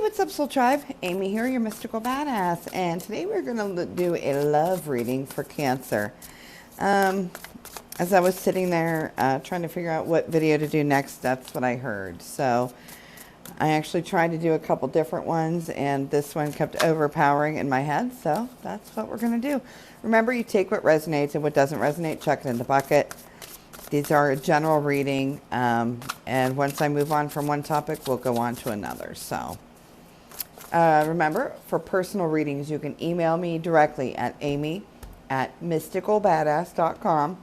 What's up, Soul Tribe? Amy here, your mystical badass, and today we're going to do a love reading for Cancer. As I was sitting there trying to figure out what video to do next, that's what I heard. So I actually tried to do a couple different ones, and this one kept overpowering in my head, so that's what we're going to do. Remember, you take what resonates, and what doesn't resonate, chuck it in the bucket. These are a general reading, and once I move on from one topic, we'll go on to another. So remember, for personal readings, you can email me directly at amy@mysticalbadass.com,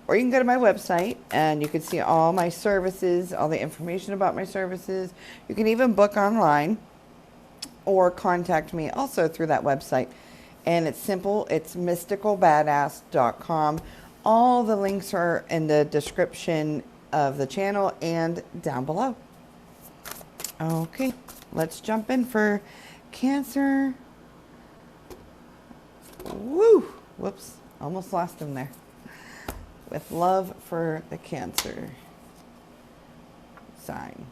or you can go to my website, and you can see all my services, all the information about my services. You can even book online, or contact me also through that website. And it's simple. It's mysticalbadass.com. All the links are in the description of the channel and down below. Okay, let's jump in for Cancer. Woo! Whoops, almost lost him there. With love for the Cancer sign.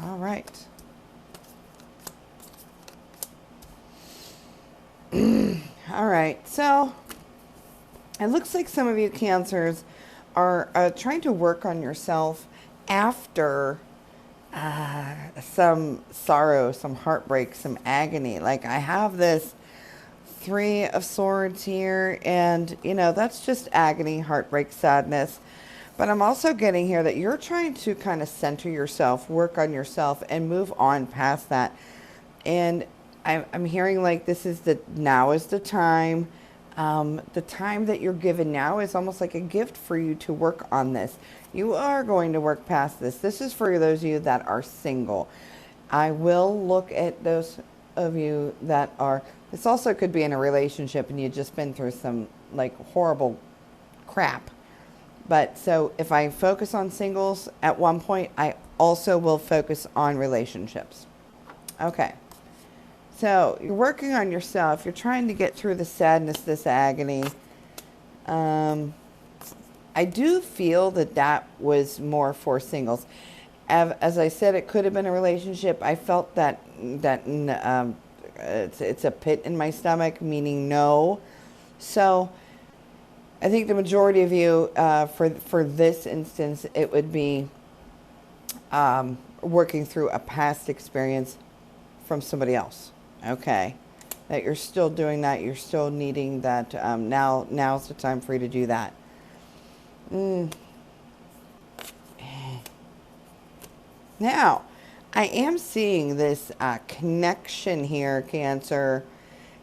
All right. All right, so it looks like some of you Cancers are trying to work on yourself after some sorrow, some heartbreak, some agony. Like, I have this Three of Swords here, and, you know, that's just agony, heartbreak, sadness. But I'm also getting here that you're trying to kind of center yourself, work on yourself, and move on past that. And I'm hearing like this is now is the time. The time that you're given now is almost like a gift for you to work on this. You are going to work past this. This is for those of you that are single. I will look at those of you that are, this also could be in a relationship and you've just been through some like horrible crap. But so if I focus on singles at one point, I also will focus on relationships. Okay. So you're working on yourself. You're trying to get through the sadness, this agony. I do feel that that was more for singles. As I said, it could have been a relationship. I felt that it's a pit in my stomach, meaning no. So I think the majority of you, for this instance, it would be working through a past experience from somebody else. Okay, that you're still doing that. You're still needing that. Now's the time for you to do that. Now, I am seeing this connection here, Cancer,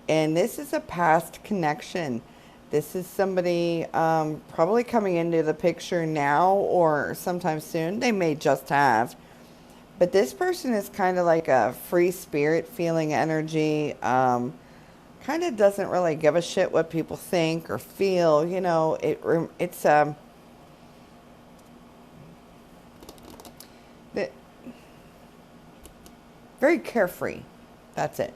and this is a past connection. This is somebody probably coming into the picture now or sometime soon. They may just have. But this person is kind of like a free spirit feeling energy. Kind of doesn't really give a shit what people think or feel. You know, it's very carefree. That's it.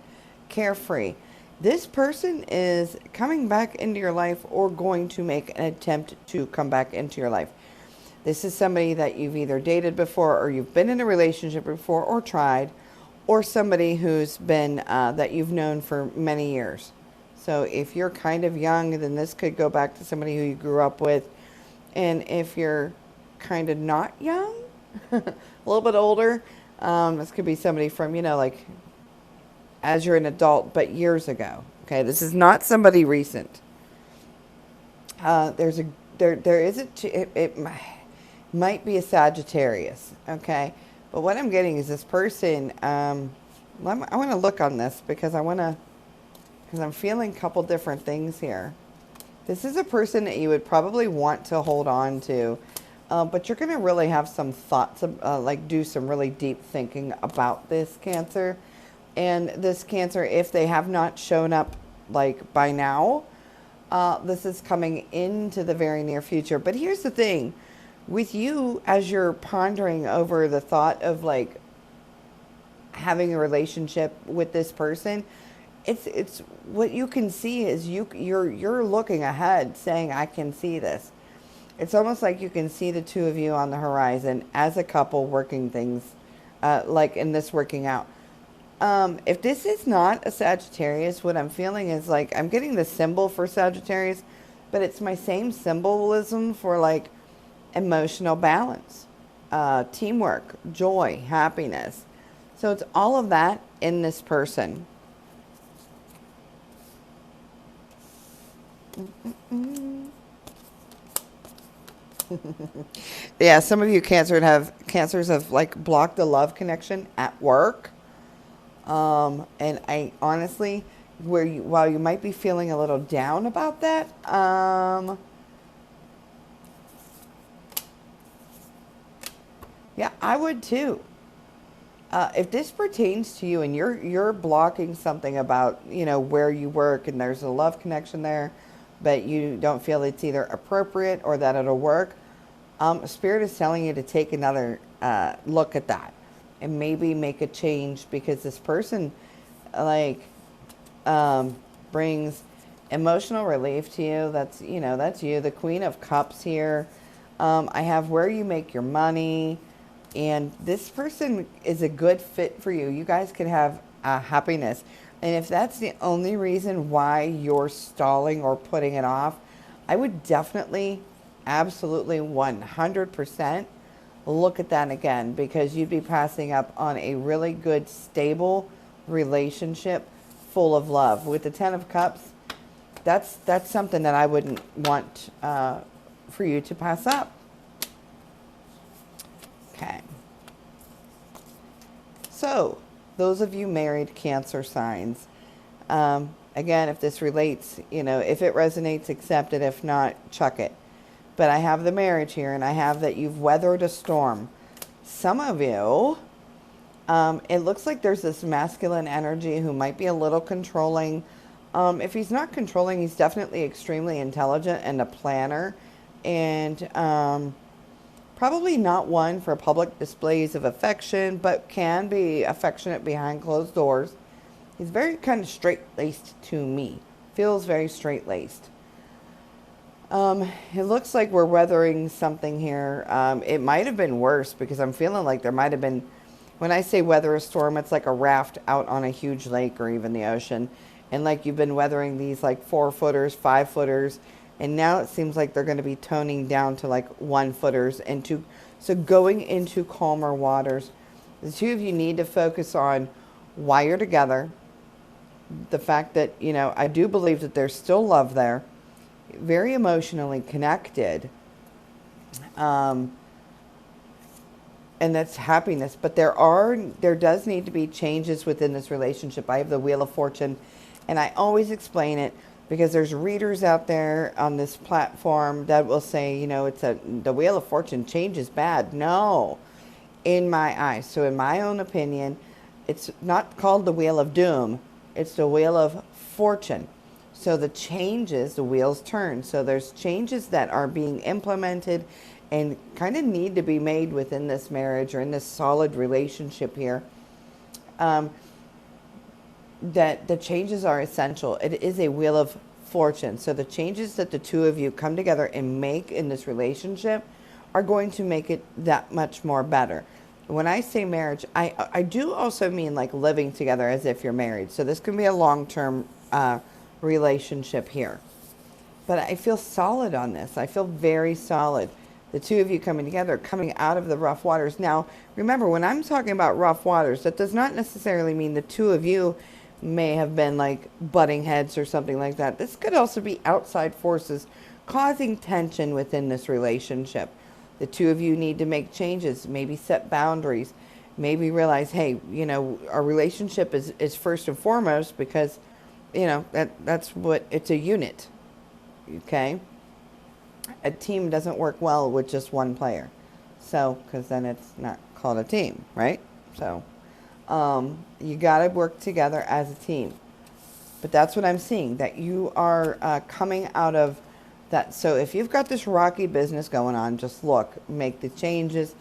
Carefree. This person is coming back into your life or going to make an attempt to come back into your life. This is somebody that you've either dated before or you've been in a relationship before or tried, or somebody who's been, that you've known for many years. So if you're kind of young, then this could go back to somebody who you grew up with. And if you're kind of not young, a little bit older, this could be somebody from, you know, like as you're an adult, but years ago. Okay, this is not somebody recent. There might be a Sagittarius, okay? But what I'm getting is this person, I want to look on this because I'm feeling a couple different things here. This is a person that you would probably want to hold on to, but you're going to really have some thoughts, like do some really deep thinking about this, Cancer. And this Cancer, if they have not shown up like by now, this is coming into the very near future. But here's the thing. With you, as you're pondering over the thought of like having a relationship with this person, it's what you can see is you're looking ahead, saying, I can see this. It's almost like you can see the two of you on the horizon as a couple working things, like in this working out. If this is not a Sagittarius, what I'm feeling is like I'm getting the symbol for Sagittarius, but it's my same symbolism for like emotional balance, teamwork, joy, happiness. So it's all of that in this person. Yeah, some of you cancers have like blocked the love connection at work. And I honestly, while you might be feeling a little down about that, yeah, I would too. If this pertains to you and you're blocking something about, you know, where you work and there's a love connection there, but you don't feel it's either appropriate or that it'll work, Spirit is telling you to take another look at that and maybe make a change, because this person like brings emotional relief to you. That's, you know, that's you, the Queen of Cups here. I have where you make your money. And this person is a good fit for you. You guys could have happiness. And if that's the only reason why you're stalling or putting it off, I would definitely, absolutely 100% look at that again, because you'd be passing up on a really good, stable relationship full of love. With the Ten of Cups, that's something that I wouldn't want for you to pass up. Okay. So, those of you married Cancer signs, again, if this relates, you know, if it resonates, accept it. If not, chuck it. But I have the marriage here, and I have that you've weathered a storm. Some of you, it looks like there's this masculine energy who might be a little controlling. If he's not controlling, he's definitely extremely intelligent and a planner. And probably not one for public displays of affection, but can be affectionate behind closed doors. He's very kind of straight-laced to me. Feels very straight-laced. It looks like we're weathering something here. It might have been worse, because I'm feeling like there might have been, when I say weather a storm, it's like a raft out on a huge lake or even the ocean. And like you've been weathering these like 4-footers, 5-footers, and now it seems like they're going to be toning down to like 1-footers, so going into calmer waters. The two of you need to focus on why you're together. The fact that, you know, I do believe that there's still love there. Very emotionally connected. And that's happiness. But there does need to be changes within this relationship. I have the Wheel of Fortune, and I always explain it, because there's readers out there on this platform that will say, you know, the Wheel of Fortune, change is bad. No, in my eyes. So in my own opinion, it's not called the Wheel of Doom. It's the Wheel of Fortune. So the changes, the wheels turn. So there's changes that are being implemented and kind of need to be made within this marriage or in this solid relationship here. That the changes are essential. It is a Wheel of Fortune. So the changes that the two of you come together and make in this relationship are going to make it that much more better. When I say marriage, I do also mean like living together as if you're married. So this can be a long-term relationship here. But I feel solid on this. I feel very solid. The two of you coming together, coming out of the rough waters. Now, remember, when I'm talking about rough waters, that does not necessarily mean the two of you may have been like butting heads or something like that. This could also be outside forces causing tension within this relationship. The two of you need to make changes, maybe set boundaries, maybe realize, hey, you know, our relationship is first and foremost, because, you know, that's what, it's a unit, okay? A team doesn't work well with just one player. So, because then it's not called a team, right? So, you got to work together as a team. But that's what I'm seeing, that you are coming out of that. So if you've got this rocky business going on, just look, make the changes,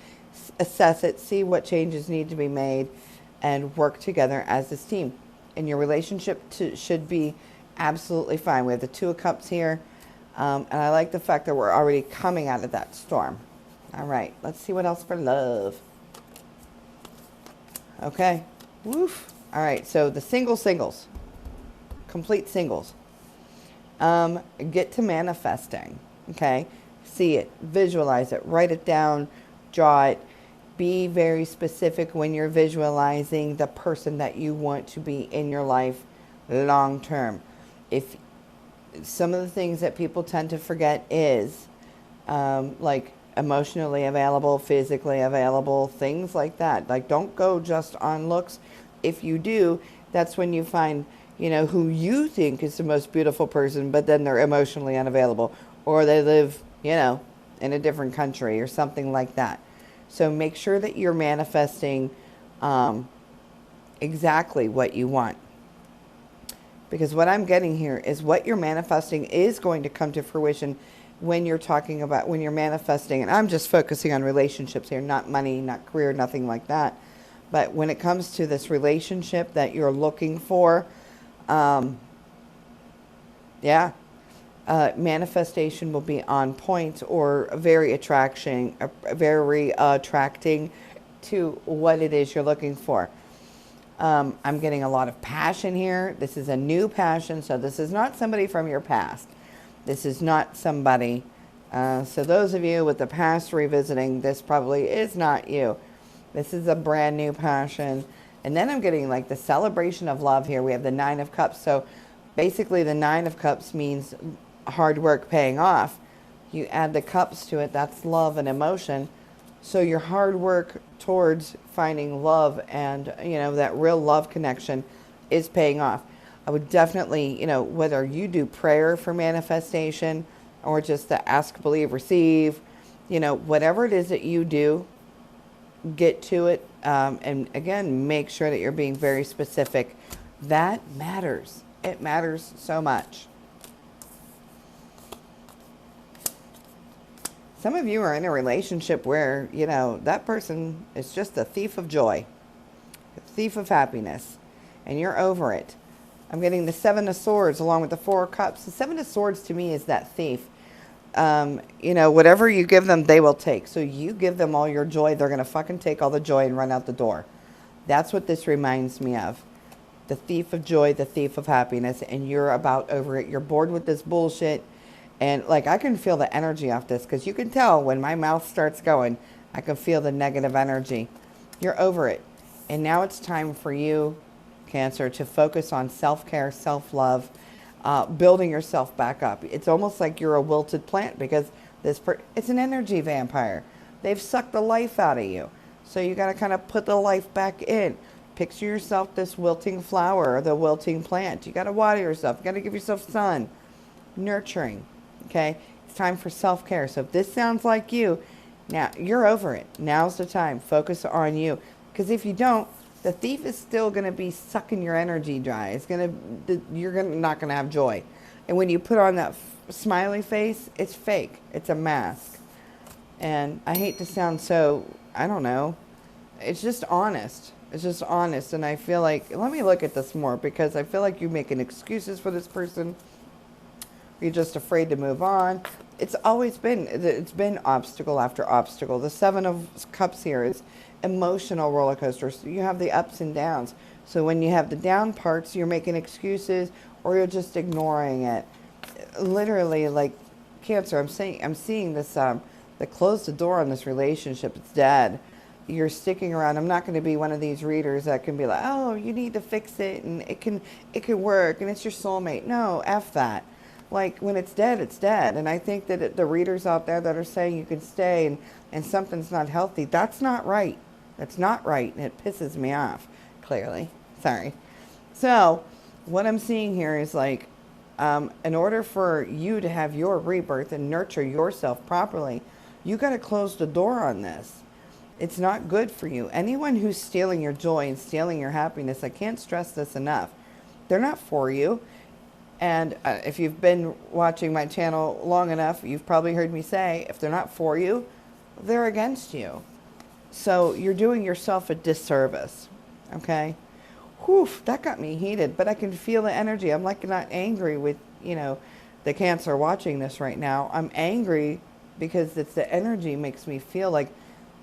assess it, see what changes need to be made, and work together as this team. And your relationship should be absolutely fine. We have the Two of Cups here. And I like the fact that we're already coming out of that storm. All right, let's see what else for love. Okay. Woof. All right, so the singles, complete singles. Get to manifesting, okay? See it, visualize it, write it down, draw it. Be very specific when you're visualizing the person that you want to be in your life long term. If some of the things that people tend to forget is like emotionally available, physically available, things like that. Like, don't go just on looks. If you do, that's when you find, who you think is the most beautiful person, but then they're emotionally unavailable, or they live, in a different country or something like that. So make sure that you're manifesting exactly what you want. Because what I'm getting here is what you're manifesting is going to come to fruition when you're manifesting. And I'm just focusing on relationships here, not money, not career, nothing like that. But when it comes to this relationship that you're looking for, manifestation will be on point or very attracting to what it is you're looking for. I'm getting a lot of passion here. This is a new passion, so this is not somebody from your past. This is not somebody. So those of you with the past revisiting, this probably is not you. This is a brand new passion. And then I'm getting like the celebration of love here. We have the Nine of Cups. So basically the Nine of Cups means hard work paying off. You add the cups to it, that's love and emotion. So your hard work towards finding love and, that real love connection is paying off. I would definitely, whether you do prayer for manifestation or just the ask, believe, receive, whatever it is that you do, get to it. And again, make sure that you're being very specific. That matters. It matters so much. Some of you are in a relationship where, that person is just a thief of joy, a thief of happiness, and you're over it. I'm getting the Seven of Swords along with the Four of Cups. The Seven of Swords to me is that thief. Whatever you give them, they will take. So you give them all your joy, they're going to fucking take all the joy and run out the door. That's what this reminds me of. The thief of joy, the thief of happiness, and you're about over it. You're bored with this bullshit. And like, I can feel the energy off this, because you can tell when my mouth starts going, I can feel the negative energy. You're over it. And now it's time for you, Cancer, to focus on self-care, self-love, building yourself back up. It's almost like you're a wilted plant, because it's an energy vampire. They've sucked the life out of you. So you got to kind of put the life back in. Picture yourself this wilting flower or the wilting plant. You got to water yourself. You got to give yourself sun, nurturing. Okay, it's time for self-care. So if this sounds like you, now you're over it. Now's the time. Focus on you. Because if you don't, the thief is still going to be sucking your energy dry. You're not going to have joy. And when you put on that smiley face, it's fake. It's a mask. And I hate to sound so, I don't know. It's just honest. It's just honest. And I feel like, let me look at this more, because I feel like you're making excuses for this person. You're just afraid to move on. It's been obstacle after obstacle. The Seven of Cups here is emotional roller coasters. You have the ups and downs. So when you have the down parts, you're making excuses or you're just ignoring it. Literally, like Cancer, I'm seeing this, they closed the door on this relationship. It's dead. You're sticking around. I'm not going to be one of these readers that can be like, oh, you need to fix it and it can work and it's your soulmate. No, F that. Like, when it's dead, it's dead. And I think that the readers out there that are saying you can stay and something's not healthy, that's not right. That's not right. And it pisses me off, clearly. Sorry. So, what I'm seeing here is like, in order for you to have your rebirth and nurture yourself properly, you got to close the door on this. It's not good for you. Anyone who's stealing your joy and stealing your happiness, I can't stress this enough. They're not for you. And if you've been watching my channel long enough, you've probably heard me say, if they're not for you, they're against you. So you're doing yourself a disservice, okay? Whew, that got me heated, but I can feel the energy. I'm like not angry with, the Cancer watching this right now. I'm angry because it's the energy makes me feel like,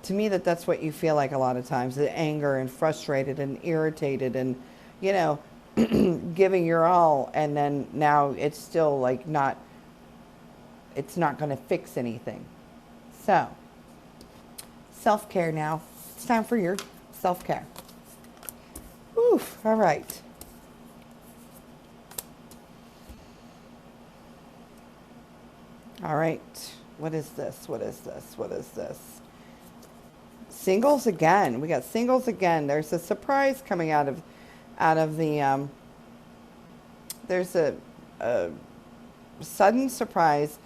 to me, that's what you feel like a lot of times, the anger and frustrated and irritated and you know, giving your all, and then now it's still like not, it's not going to fix anything. So, self-care now. It's time for your self-care. Oof, all right. All right. What is this? What is this? What is this? Singles again. We got singles again. There's a surprise coming out of the there's a sudden surprise.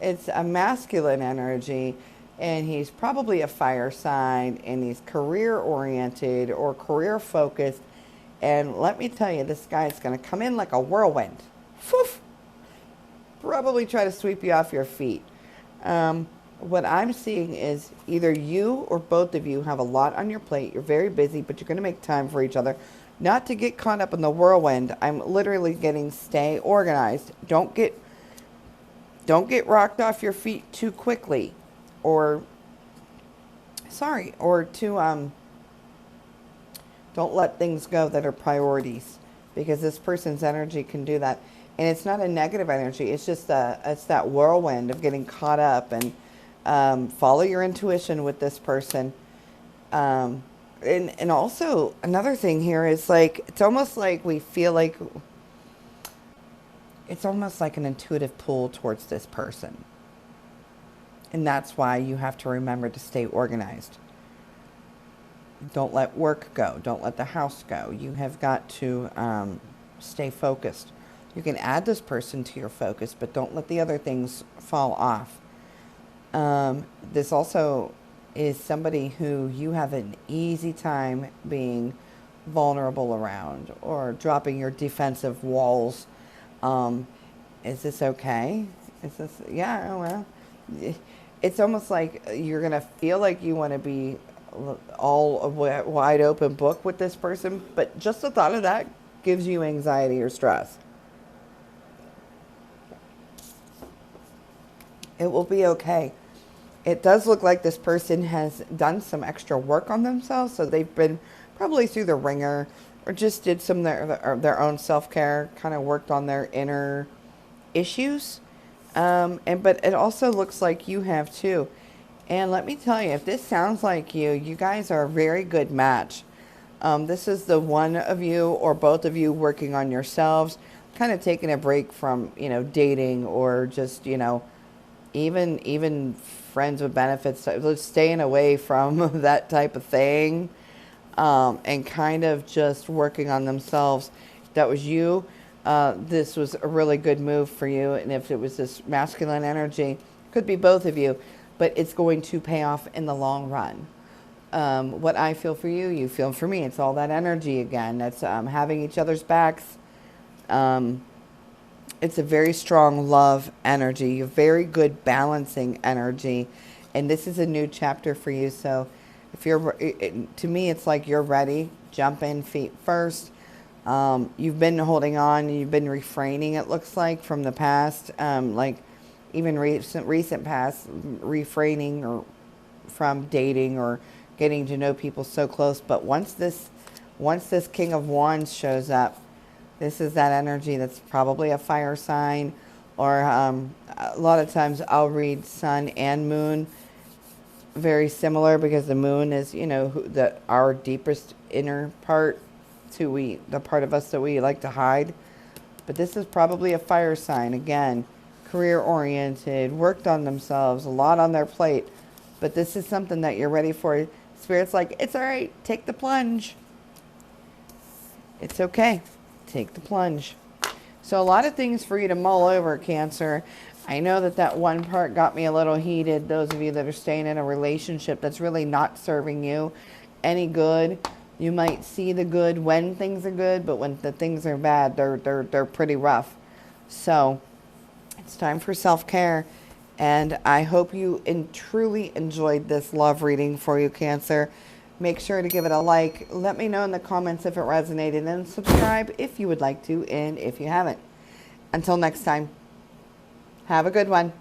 It's a masculine energy, and he's probably a fire sign, and he's career oriented or career focused. And let me tell you, this guy is going to come in like a whirlwind. Poof! Probably try to sweep you off your feet. What I'm seeing is either you or both of you have a lot on your plate. You're very busy, but you're going to make time for each other. Not to get caught up in the whirlwind. I'm literally getting stay organized. Don't get rocked off your feet too quickly, or don't let things go that are priorities, because this person's energy can do that. And it's not a negative energy. It's just it's that whirlwind of getting caught up. And follow your intuition with this person. And also another thing here is like, it's almost like we feel like it's almost like an intuitive pull towards this person. And that's why you have to remember to stay organized. Don't let work go. Don't let the house go. You have got to stay focused. You can add this person to your focus, but don't let the other things fall off. This also is somebody who you have an easy time being vulnerable around or dropping your defensive walls. Is this okay? Is this, yeah, well, it's almost like you're going to feel like you want to be all a wide open book with this person, but just the thought of that gives you anxiety or stress. It will be okay. It does look like this person has done some extra work on themselves, so they've been probably through the ringer or just did some of their own self-care, kind of worked on their inner issues. But it also looks like you have too. And let me tell you, if this sounds like you guys are a very good match. This is the one of you or both of you working on yourselves, kind of taking a break from, dating or just, even friends with benefits, staying away from that type of thing, and kind of just working on themselves. If that was you, this was a really good move for you. And if it was this masculine energy, could be both of you, but it's going to pay off in the long run. What I feel for you, you feel for me. It's all that energy again. That's having each other's backs. It's a very strong love energy, a very good balancing energy. And this is a new chapter for you. So if you're, to me, it's like you're ready. Jump in feet first. You've been holding on. You've been refraining, it looks like, from the past. Like even recent past, refraining or from dating or getting to know people so close. But once this King of Wands shows up, this is that energy that's probably a fire sign, or a lot of times I'll read sun and moon very similar, because the moon is, our deepest inner part, the part of us that we like to hide. But this is probably a fire sign. Again, career oriented, worked on themselves, a lot on their plate. But this is something that you're ready for. Spirit's like, it's all right. Take the plunge. It's okay. Take the plunge. So a lot of things for you to mull over, Cancer. I know that one part got me a little heated. Those of you that are staying in a relationship that's really not serving you any good. You might see the good when things are good, but when the things are bad, they're pretty rough. So it's time for self-care. And I hope you truly enjoyed this love reading for you, Cancer. Make sure to give it a like. Let me know in the comments if it resonated, and subscribe if you would like to, and if you haven't. Until next time, have a good one.